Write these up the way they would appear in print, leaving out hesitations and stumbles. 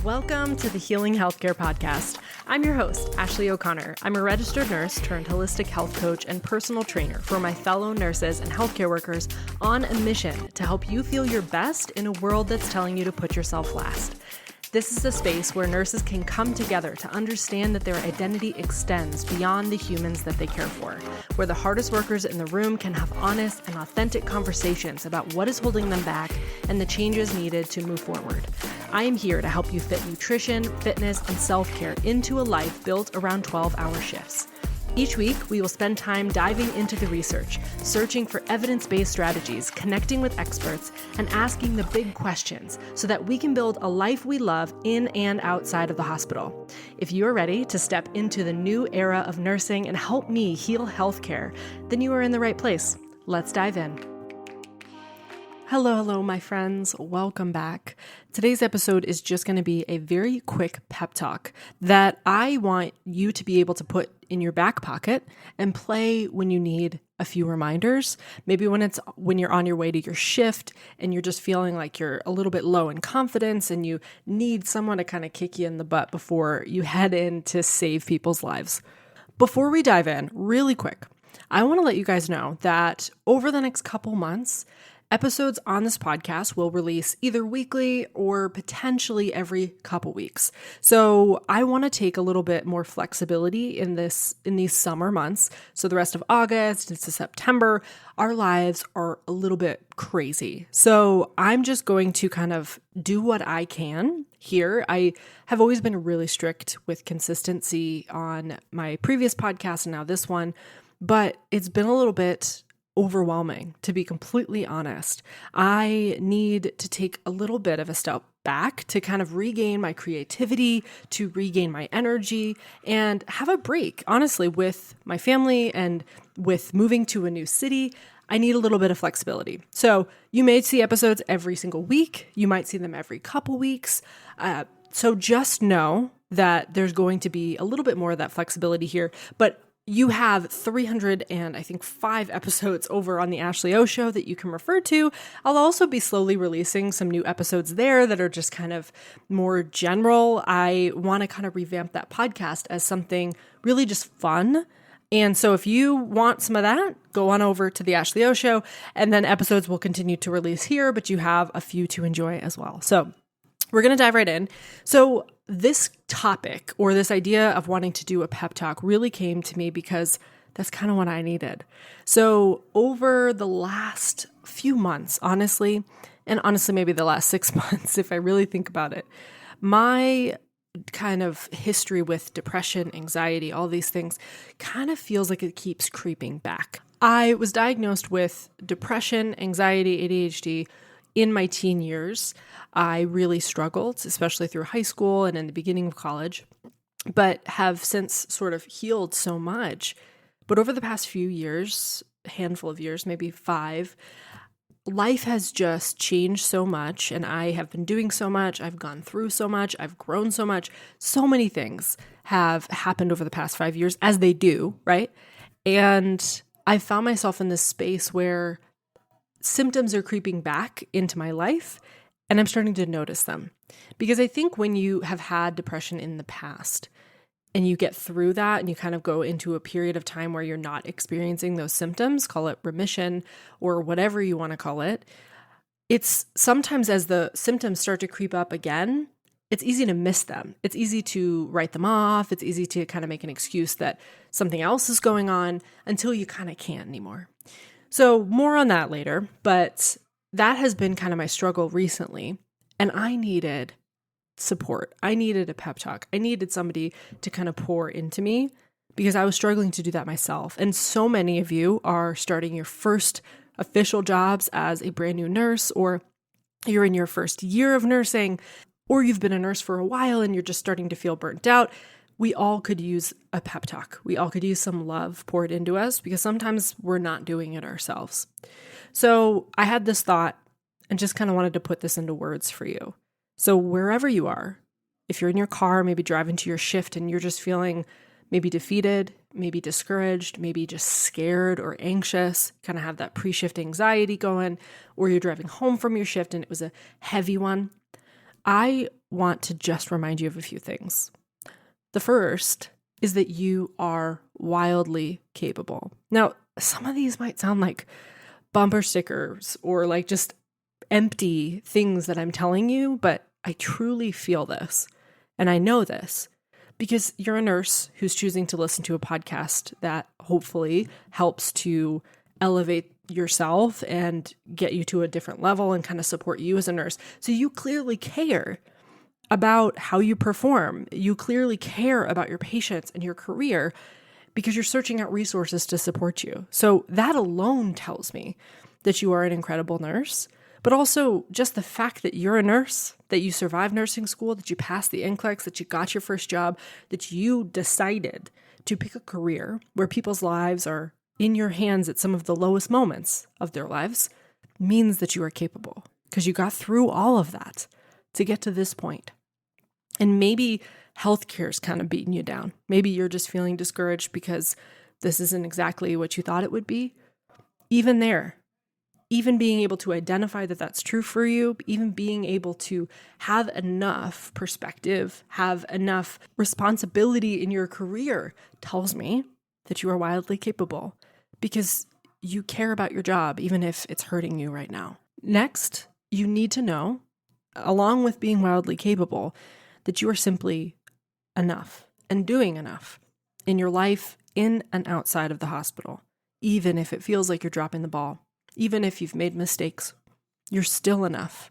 Welcome to the Healing Healthcare Podcast. I'm your host, Ashley O'Connor. I'm a registered nurse turned holistic health coach and personal trainer for my fellow nurses and healthcare workers on a mission to help you feel your best in a world that's telling you to put yourself last. This is a space where nurses can come together to understand that their identity extends beyond the humans that they care for, where the hardest workers in the room can have honest and authentic conversations about what is holding them back and the changes needed to move forward. I am here to help you fit nutrition, fitness, and self-care into a life built around 12-hour shifts. Each week, we will spend time diving into the research, searching for evidence-based strategies, connecting with experts, and asking the big questions so that we can build a life we love in and outside of the hospital. If you are ready to step into the new era of nursing and help me heal healthcare, then you are in the right place. Let's dive in. Hello, my friends. Welcome back. Today's episode is just going to be a very quick pep talk that I want you to be able to put in your back pocket and play when you need a few reminders. Maybe when you're on your way to your shift and you're just feeling like you're a little bit low in confidence and you need someone to kind of kick you in the butt before you head in to save people's lives. Before we dive in, really quick, I want to let you guys know that over the next couple months, episodes on this podcast will release either weekly or potentially every couple weeks. So I want to take a little bit more flexibility in these summer months. So the rest of August into September, our lives are a little bit crazy. So I'm just going to kind of do what I can here. I have always been really strict with consistency on my previous podcast and now this one, but it's been a little bit overwhelming, to be completely honest. I need to take a little bit of a step back to kind of regain my creativity, to regain my energy, and have a break, honestly, with my family and with moving to a new city. I need a little bit of flexibility. So you may see episodes every single week. You might see them every couple weeks. So just know that there's going to be a little bit more of that flexibility here, but you have 305 episodes over on the Ashley O Show that you can refer to. I'll also be slowly releasing some new episodes there that are just kind of more general. I want to kind of revamp that podcast as something really just fun. And so if you want some of that, go on over to the Ashley O Show, and then episodes will continue to release here, but you have a few to enjoy as well. So we're going to dive right in. So this topic or this idea of wanting to do a pep talk really came to me because that's kind of what I needed. So over the last few months, honestly maybe the last 6 months, if I really think about it, my kind of history with depression, anxiety, all these things kind of feels like it keeps creeping back. I was diagnosed with depression, anxiety, ADHD in my teen years. I really struggled, especially through high school and in the beginning of college, but have since sort of healed so much. But over the past few years, a handful of years, maybe 5, life has just changed so much, and I have been doing so much. I've gone through so much. I've grown so much. So many things have happened over the past 5 years, as they do, right? And I found myself in this space where symptoms are creeping back into my life, and I'm starting to notice them. Because I think when you have had depression in the past and you get through that and you kind of go into a period of time where you're not experiencing those symptoms, call it remission or whatever you want to call it, it's sometimes as the symptoms start to creep up again, it's easy to miss them. It's easy to write them off. It's easy to kind of make an excuse that something else is going on until you kind of can't anymore. So more on that later, but that has been kind of my struggle recently, and I needed support. I needed a pep talk. I needed somebody to kind of pour into me because I was struggling to do that myself. And so many of you are starting your first official jobs as a brand new nurse, or you're in your first year of nursing, or you've been a nurse for a while and you're just starting to feel burnt out. We all could use a pep talk. We all could use some love poured into us because sometimes we're not doing it ourselves. So I had this thought and just kind of wanted to put this into words for you. So wherever you are, if you're in your car, maybe driving to your shift and you're just feeling maybe defeated, maybe discouraged, maybe just scared or anxious, kind of have that pre-shift anxiety going, or you're driving home from your shift and it was a heavy one, I want to just remind you of a few things. The first is that you are wildly capable. Now, some of these might sound like bumper stickers or like just empty things that I'm telling you, but I truly feel this. And I know this because you're a nurse who's choosing to listen to a podcast that hopefully helps to elevate yourself and get you to a different level and kind of support you as a nurse. So you clearly care about how you perform. You clearly care about your patients and your career because you're searching out resources to support you. So that alone tells me that you are an incredible nurse. But also just the fact that you're a nurse, that you survived nursing school, that you passed the NCLEX, that you got your first job, that you decided to pick a career where people's lives are in your hands at some of the lowest moments of their lives means that you are capable because you got through all of that to get to this point. And maybe healthcare is kind of beating you down. Maybe you're just feeling discouraged because this isn't exactly what you thought it would be. Even there, even being able to identify that that's true for you, even being able to have enough perspective, have enough responsibility in your career tells me that you are wildly capable because you care about your job, even if it's hurting you right now. Next, you need to know, along with being wildly capable, that you are simply enough and doing enough in your life, in and outside of the hospital, even if it feels like you're dropping the ball. Even if you've made mistakes, you're still enough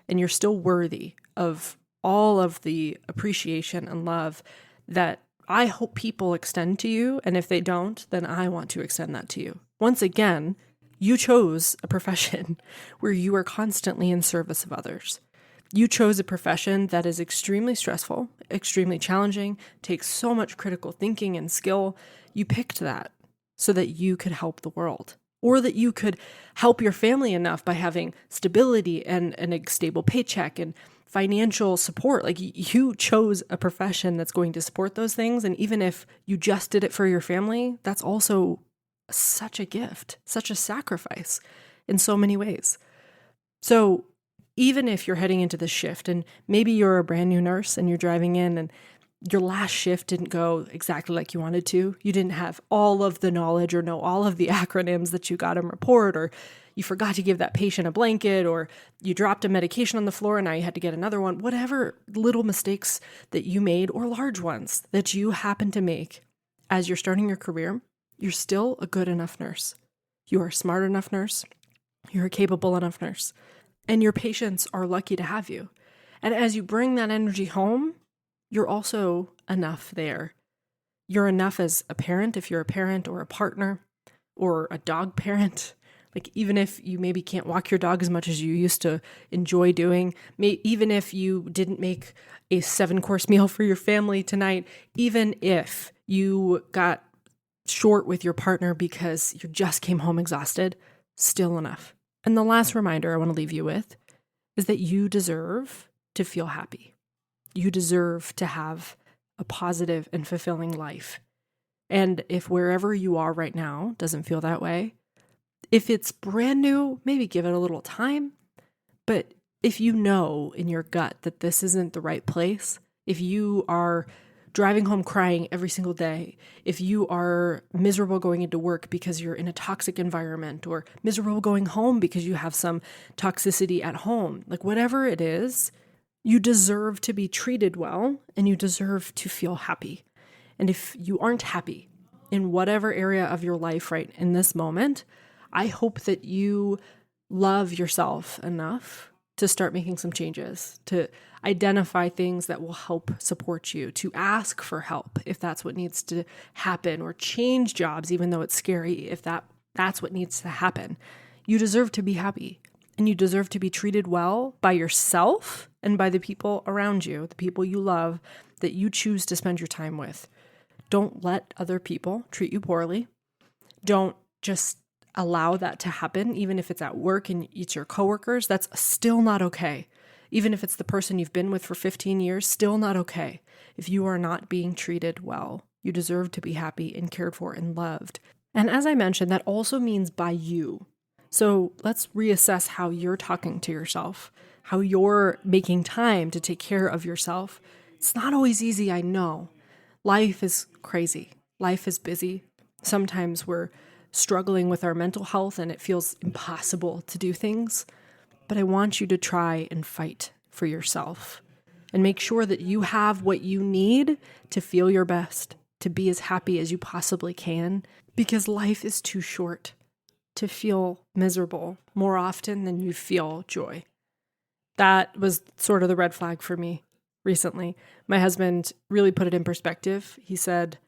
and you're still worthy of all of the appreciation and love that I hope people extend to you. And if they don't, then I want to extend that to you. Once again, you chose a profession where you are constantly in service of others. You chose a profession that is extremely stressful, extremely challenging, takes so much critical thinking and skill. You picked that so that you could help the world. Or that you could help your family enough by having stability and a stable paycheck and financial support. Like you chose a profession that's going to support those things. And even if you just did it for your family, that's also such a gift, such a sacrifice in so many ways. So even if you're heading into this shift and maybe you're a brand new nurse and you're driving in and your last shift didn't go exactly like you wanted to. You didn't have all of the knowledge or know all of the acronyms that you got in report, or you forgot to give that patient a blanket, or you dropped a medication on the floor and now you had to get another one. Whatever little mistakes that you made or large ones that you happen to make as you're starting your career, you're still a good enough nurse. You are a smart enough nurse. You're a capable enough nurse. And your patients are lucky to have you. And as you bring that energy home, you're also enough there. You're enough as a parent, if you're a parent or a partner or a dog parent. Like even if you maybe can't walk your dog as much as you used to enjoy doing, even if you didn't make a 7-course meal for your family tonight, even if you got short with your partner because you just came home exhausted, still enough. And the last reminder I want to leave you with is that you deserve to feel happy. You deserve to have a positive and fulfilling life. And if wherever you are right now doesn't feel that way, if it's brand new, maybe give it a little time. But if you know in your gut that this isn't the right place, if you are driving home crying every single day, if you are miserable going into work because you're in a toxic environment, or miserable going home because you have some toxicity at home, like whatever it is, you deserve to be treated well and you deserve to feel happy. And if you aren't happy in whatever area of your life right in this moment, I hope that you love yourself enough to start making some changes, to identify things that will help support you, to ask for help if that's what needs to happen, or change jobs even though it's scary if that's what needs to happen. You deserve to be happy. And you deserve to be treated well by yourself and by the people around you, the people you love, that you choose to spend your time with. Don't let other people treat you poorly. Don't just allow that to happen, even if it's at work and it's your coworkers. That's still not okay. Even if it's the person you've been with for 15 years, still not okay. If you are not being treated well, you deserve to be happy and cared for and loved. And as I mentioned, that also means by you. So let's reassess how you're talking to yourself. how you're making time to take care of yourself. It's not always easy, I know. Life is crazy. Life is busy. Sometimes we're struggling with our mental health and it feels impossible to do things. But I want you to try and fight for yourself and make sure that you have what you need to feel your best, to be as happy as you possibly can, because life is too short to feel miserable more often than you feel joy. That was sort of the red flag for me recently. My husband really put it in perspective. He said,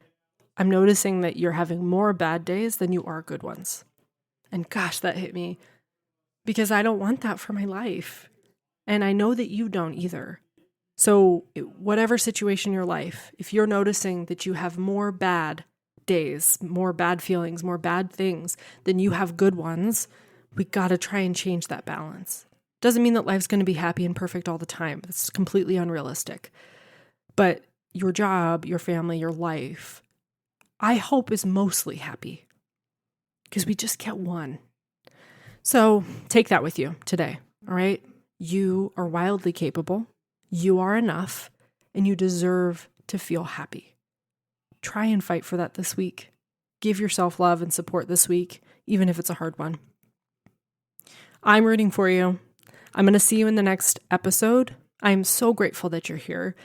I'm noticing that you're having more bad days than you are good ones. And gosh, that hit me because I don't want that for my life. And I know that you don't either. So whatever situation in your life, if you're noticing that you have more bad days, more bad feelings, more bad things than you have good ones, we got to try and change that balance. Doesn't mean that life's going to be happy and perfect all the time. It's completely unrealistic. But your job, your family, your life, I hope is mostly happy because we just get one. So take that with you today, all right? You are wildly capable, you are enough, and you deserve to feel happy. Try and fight for that this week. Give yourself love and support this week, even if it's a hard one. I'm rooting for you. I'm going to see you in the next episode. I'm so grateful that you're here.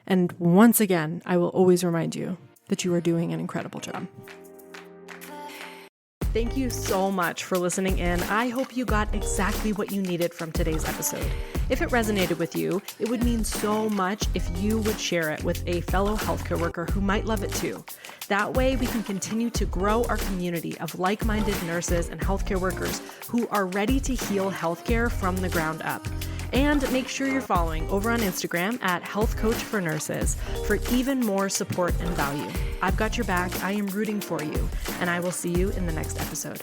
And once again, I will always remind you that you are doing an incredible job. Thank you so much for listening in. I hope you got exactly what you needed from today's episode. If it resonated with you, it would mean so much if you would share it with a fellow healthcare worker who might love it too. That way we can continue to grow our community of like-minded nurses and healthcare workers who are ready to heal healthcare from the ground up. And make sure you're following over on Instagram at Health Coach for Nurses for even more support and value. I've got your back. I am rooting for you, and I will see you in the next episode.